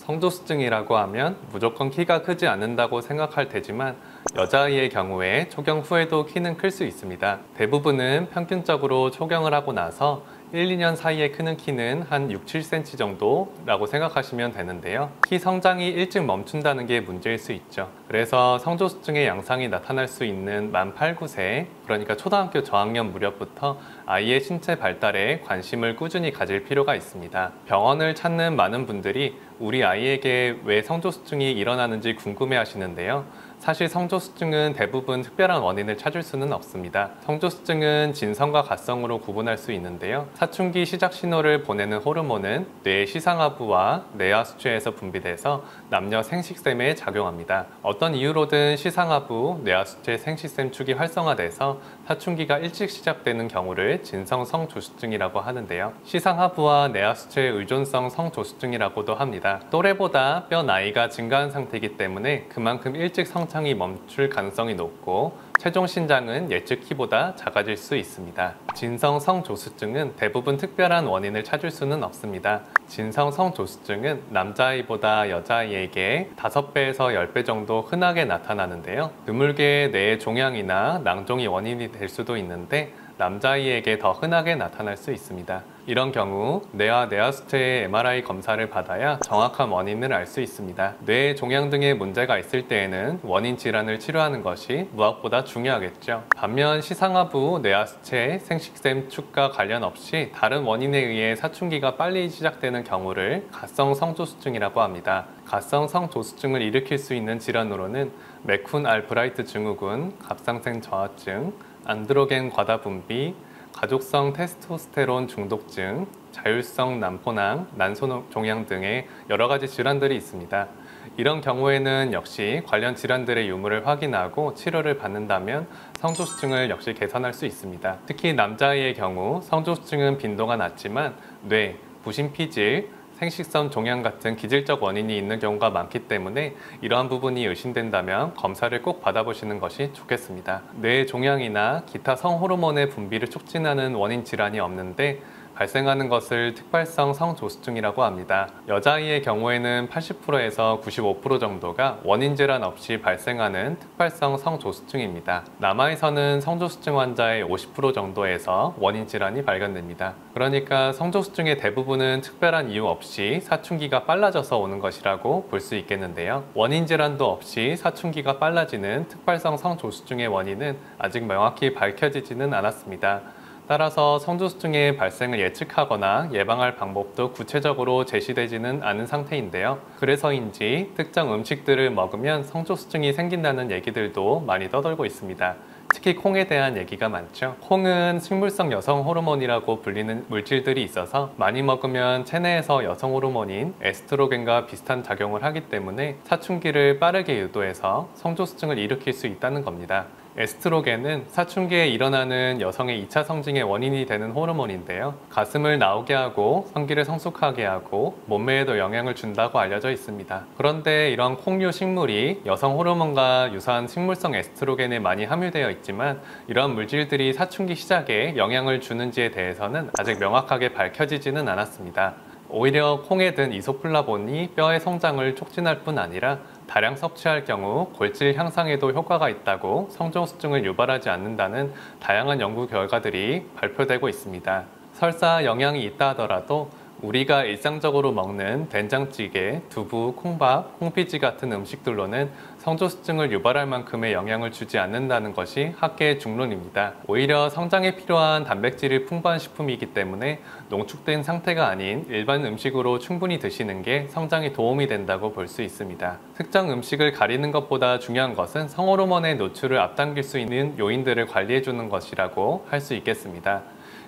성조수증이라고 하면 무조건 키가 크지 않는다고 생각할 테지만 여자아이의 경우에 초경 후에도 키는 클 수 있습니다. 대부분은 평균적으로 초경을 하고 나서 1, 2년 사이에 크는 키는 한 6, 7cm 정도라고 생각하시면 되는데요. 키 성장이 일찍 멈춘다는 게 문제일 수 있죠. 그래서 성조수증의 양상이 나타날 수 있는 만 8, 9세, 그러니까 초등학교 저학년 무렵부터 아이의 신체 발달에 관심을 꾸준히 가질 필요가 있습니다. 병원을 찾는 많은 분들이 우리 아이에게 왜 성조수증이 일어나는지 궁금해 하시는데요. 사실 성조수증은 대부분 특별한 원인을 찾을 수는 없습니다. 성조수증은 진성과 갑성으로 구분할 수 있는데요. 사춘기 시작 신호를 보내는 호르몬은 뇌의 시상하부와 뇌하수체에서 분비돼서 남녀 생식샘에 작용합니다. 어떤 이유로든 시상하부, 뇌하수체 생식샘 축이 활성화돼서 사춘기가 일찍 시작되는 경우를 진성 성조수증이라고 하는데요. 시상하부와 뇌하수체의 의존성 성조수증이라고도 합니다. 또래보다 뼈 나이가 증가한 상태이기 때문에 그만큼 일찍 성장이 멈출 가능성이 높고 최종 신장은 예측 키보다 작아질 수 있습니다. 진성 성조수증은 대부분 특별한 원인을 찾을 수는 없습니다. 진성 성조수증은 남자아이보다 여자아이에게 5배에서 10배 정도 흔하게 나타나는데요. 드물게 뇌의 종양이나 낭종이 원인이 될 수도 있는데 남자아이에게 더 흔하게 나타날 수 있습니다. 이런 경우 뇌와 뇌하수체의 MRI 검사를 받아야 정확한 원인을 알 수 있습니다. 뇌 종양 등의 문제가 있을 때에는 원인 질환을 치료하는 것이 무엇보다 중요하겠죠. 반면 시상하부, 뇌하수체, 생식샘 축과 관련 없이 다른 원인에 의해 사춘기가 빨리 시작되는 경우를 갑성 성조수증이라고 합니다. 갑성 성조수증을 일으킬 수 있는 질환으로는 메쿤 알브라이트 증후군, 갑상생 저하증, 안드로겐 과다 분비, 가족성 테스토스테론 중독증, 자율성 난포낭, 난소종양 등의 여러 가지 질환들이 있습니다. 이런 경우에는 역시 관련 질환들의 유무를 확인하고 치료를 받는다면 성조수증을 역시 개선할 수 있습니다. 특히 남자아이의 경우 성조수증은 빈도가 낮지만 뇌, 부신피질, 생식선 종양 같은 기질적 원인이 있는 경우가 많기 때문에 이러한 부분이 의심된다면 검사를 꼭 받아보시는 것이 좋겠습니다. 뇌 종양이나 기타 성호르몬의 분비를 촉진하는 원인 질환이 없는데 발생하는 것을 특발성 성조수증이라고 합니다. 여자아이의 경우에는 80%에서 95% 정도가 원인 질환 없이 발생하는 특발성 성조수증입니다. 남아에서는 성조수증 환자의 50% 정도에서 원인 질환이 발견됩니다. 그러니까 성조수증의 대부분은 특별한 이유 없이 사춘기가 빨라져서 오는 것이라고 볼 수 있겠는데요. 원인 질환도 없이 사춘기가 빨라지는 특발성 성조수증의 원인은 아직 명확히 밝혀지지는 않았습니다. 따라서 성조수증의 발생을 예측하거나 예방할 방법도 구체적으로 제시되지는 않은 상태인데요. 그래서인지 특정 음식들을 먹으면 성조수증이 생긴다는 얘기들도 많이 떠돌고 있습니다. 특히 콩에 대한 얘기가 많죠. 콩은 식물성 여성 호르몬이라고 불리는 물질들이 있어서 많이 먹으면 체내에서 여성 호르몬인 에스트로겐과 비슷한 작용을 하기 때문에 사춘기를 빠르게 유도해서 성조수증을 일으킬 수 있다는 겁니다. 에스트로겐은 사춘기에 일어나는 여성의 2차 성징의 원인이 되는 호르몬인데요. 가슴을 나오게 하고 성기를 성숙하게 하고 몸매에도 영향을 준다고 알려져 있습니다. 그런데 이런 콩류 식물이 여성 호르몬과 유사한 식물성 에스트로겐에 많이 함유되어 있지만 이런 물질들이 사춘기 시작에 영향을 주는지에 대해서는 아직 명확하게 밝혀지지는 않았습니다. 오히려 콩에 든 이소플라본이 뼈의 성장을 촉진할 뿐 아니라 다량 섭취할 경우 골질 향상에도 효과가 있다고 성조수증을 유발하지 않는다는 다양한 연구 결과들이 발표되고 있습니다. 설사 영향이 있다 하더라도 우리가 일상적으로 먹는 된장찌개, 두부, 콩밥, 콩피지 같은 음식들로는 성조수증을 유발할 만큼의 영향을 주지 않는다는 것이 학계의 중론입니다. 오히려 성장에 필요한 단백질이 풍부한 식품이기 때문에 농축된 상태가 아닌 일반 음식으로 충분히 드시는 게 성장에 도움이 된다고 볼 수 있습니다. 특정 음식을 가리는 것보다 중요한 것은 성호르몬의 노출을 앞당길 수 있는 요인들을 관리해주는 것이라고 할 수 있겠습니다.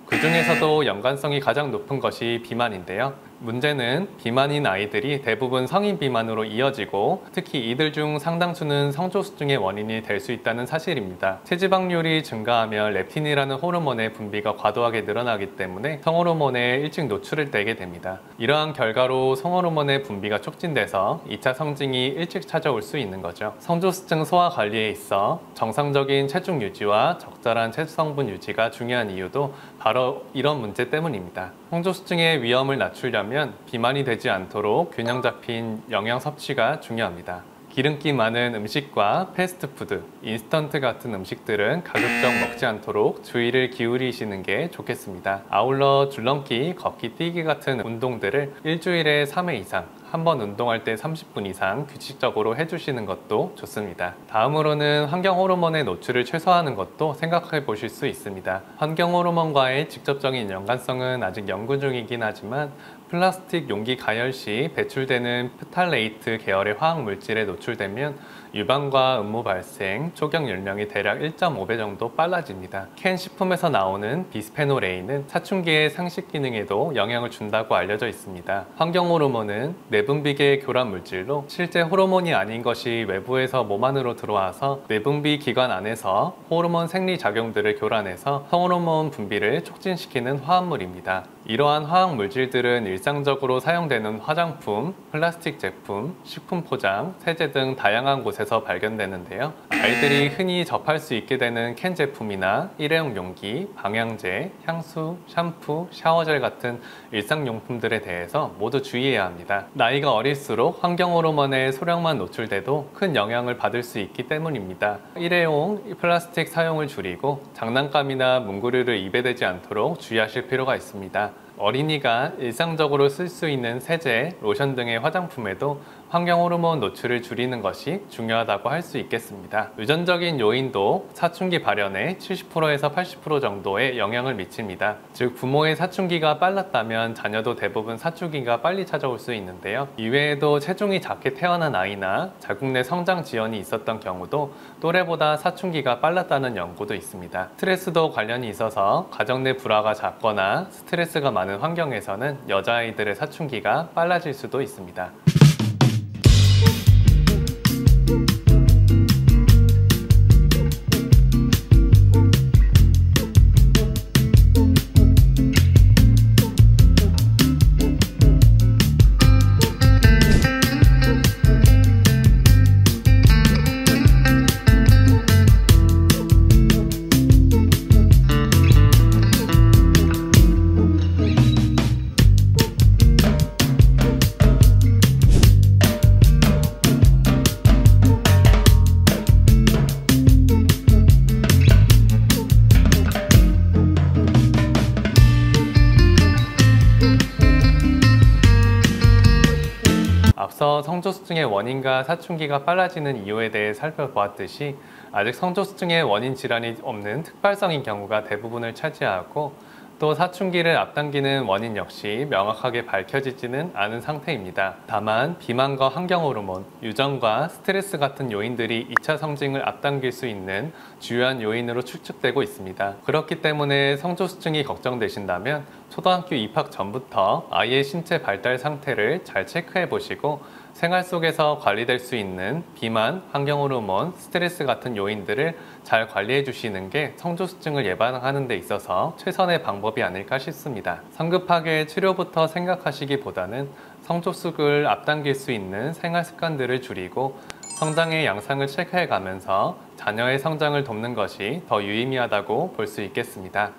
그 중에서도 연관성이 가장 높은 것이 비만인데요. 문제는 비만인 아이들이 대부분 성인 비만으로 이어지고 특히 이들 중 상당수는 성조수증의 원인이 될 수 있다는 사실입니다. 체지방률이 증가하면 렙틴이라는 호르몬의 분비가 과도하게 늘어나기 때문에 성호르몬에 일찍 노출을 되게 됩니다. 이러한 결과로 성호르몬의 분비가 촉진돼서 2차 성징이 일찍 찾아올 수 있는 거죠. 성조수증 소화 관리에 있어 정상적인 체중 유지와 적절한 채소성분 유지가 중요한 이유도 바로 이런 문제 때문입니다. 성조수증의 위험을 낮추려면 비만이 되지 않도록 균형 잡힌 영양 섭취가 중요합니다. 기름기 많은 음식과 패스트푸드, 인스턴트 같은 음식들은 가급적 먹지 않도록 주의를 기울이시는 게 좋겠습니다. 아울러 줄넘기, 걷기, 뛰기 같은 운동들을 일주일에 3회 이상, 한 번 운동할 때 30분 이상 규칙적으로 해주시는 것도 좋습니다. 다음으로는 환경 호르몬의 노출을 최소화하는 것도 생각해 보실 수 있습니다. 환경 호르몬과의 직접적인 연관성은 아직 연구 중이긴 하지만 플라스틱 용기 가열 시 배출되는 프탈레이트 계열의 화학 물질에 노출되면 유방과 음모 발생, 초경 연령이 대략 1.5배 정도 빨라집니다. 캔 식품에서 나오는 비스페놀 A는 사춘기의 상식 기능에도 영향을 준다고 알려져 있습니다. 환경 호르몬은 내분비계 교란 물질로 실제 호르몬이 아닌 것이 외부에서 몸 안으로 들어와서 내분비 기관 안에서 호르몬 생리 작용들을 교란해서 성호르몬 분비를 촉진시키는 화합물입니다. 이러한 화학 물질들은 일상적으로 사용되는 화장품, 플라스틱 제품, 식품 포장, 세제 등 다양한 곳에서 발견되는데요. 아이들이 흔히 접할 수 있게 되는 캔 제품이나 일회용 용기, 방향제, 향수, 샴푸, 샤워젤 같은 일상용품들에 대해서 모두 주의해야 합니다. 나이가 어릴수록 환경 호르몬의 소량만 노출돼도 큰 영향을 받을 수 있기 때문입니다. 일회용 플라스틱 사용을 줄이고 장난감이나 문구류를 입에 대지 않도록 주의하실 필요가 있습니다. 어린이가 일상적으로 쓸 수 있는 세제, 로션 등의 화장품에도 환경 호르몬 노출을 줄이는 것이 중요하다고 할 수 있겠습니다. 유전적인 요인도 사춘기 발현의 70%에서 80% 정도의 영향을 미칩니다. 즉 부모의 사춘기가 빨랐다면 자녀도 대부분 사춘기가 빨리 찾아올 수 있는데요. 이외에도 체중이 작게 태어난 아이나 자궁 내 성장 지연이 있었던 경우도 또래보다 사춘기가 빨랐다는 연구도 있습니다. 스트레스도 관련이 있어서 가정 내 불화가 잦거나 스트레스가 많은 환경에서는 여자아이들의 사춘기가 빨라질 수도 있습니다. 앞서 성조수증의 원인과 사춘기가 빨라지는 이유에 대해 살펴보았듯이 아직 성조수증의 원인 질환이 없는 특발성인 경우가 대부분을 차지하고 또 사춘기를 앞당기는 원인 역시 명확하게 밝혀지지는 않은 상태입니다. 다만 비만과 환경 호르몬, 유전과 스트레스 같은 요인들이 2차 성징을 앞당길 수 있는 주요한 요인으로 추측되고 있습니다. 그렇기 때문에 성조수증이 걱정되신다면 초등학교 입학 전부터 아이의 신체 발달 상태를 잘 체크해 보시고 생활 속에서 관리될 수 있는 비만, 환경 호르몬, 스트레스 같은 요인들을 잘 관리해 주시는 게 성조수증을 예방하는 데 있어서 최선의 방법이 아닐까 싶습니다. 성급하게 치료부터 생각하시기보다는 성조숙을 앞당길 수 있는 생활 습관들을 줄이고 성장의 양상을 체크해 가면서 자녀의 성장을 돕는 것이 더 유의미하다고 볼 수 있겠습니다.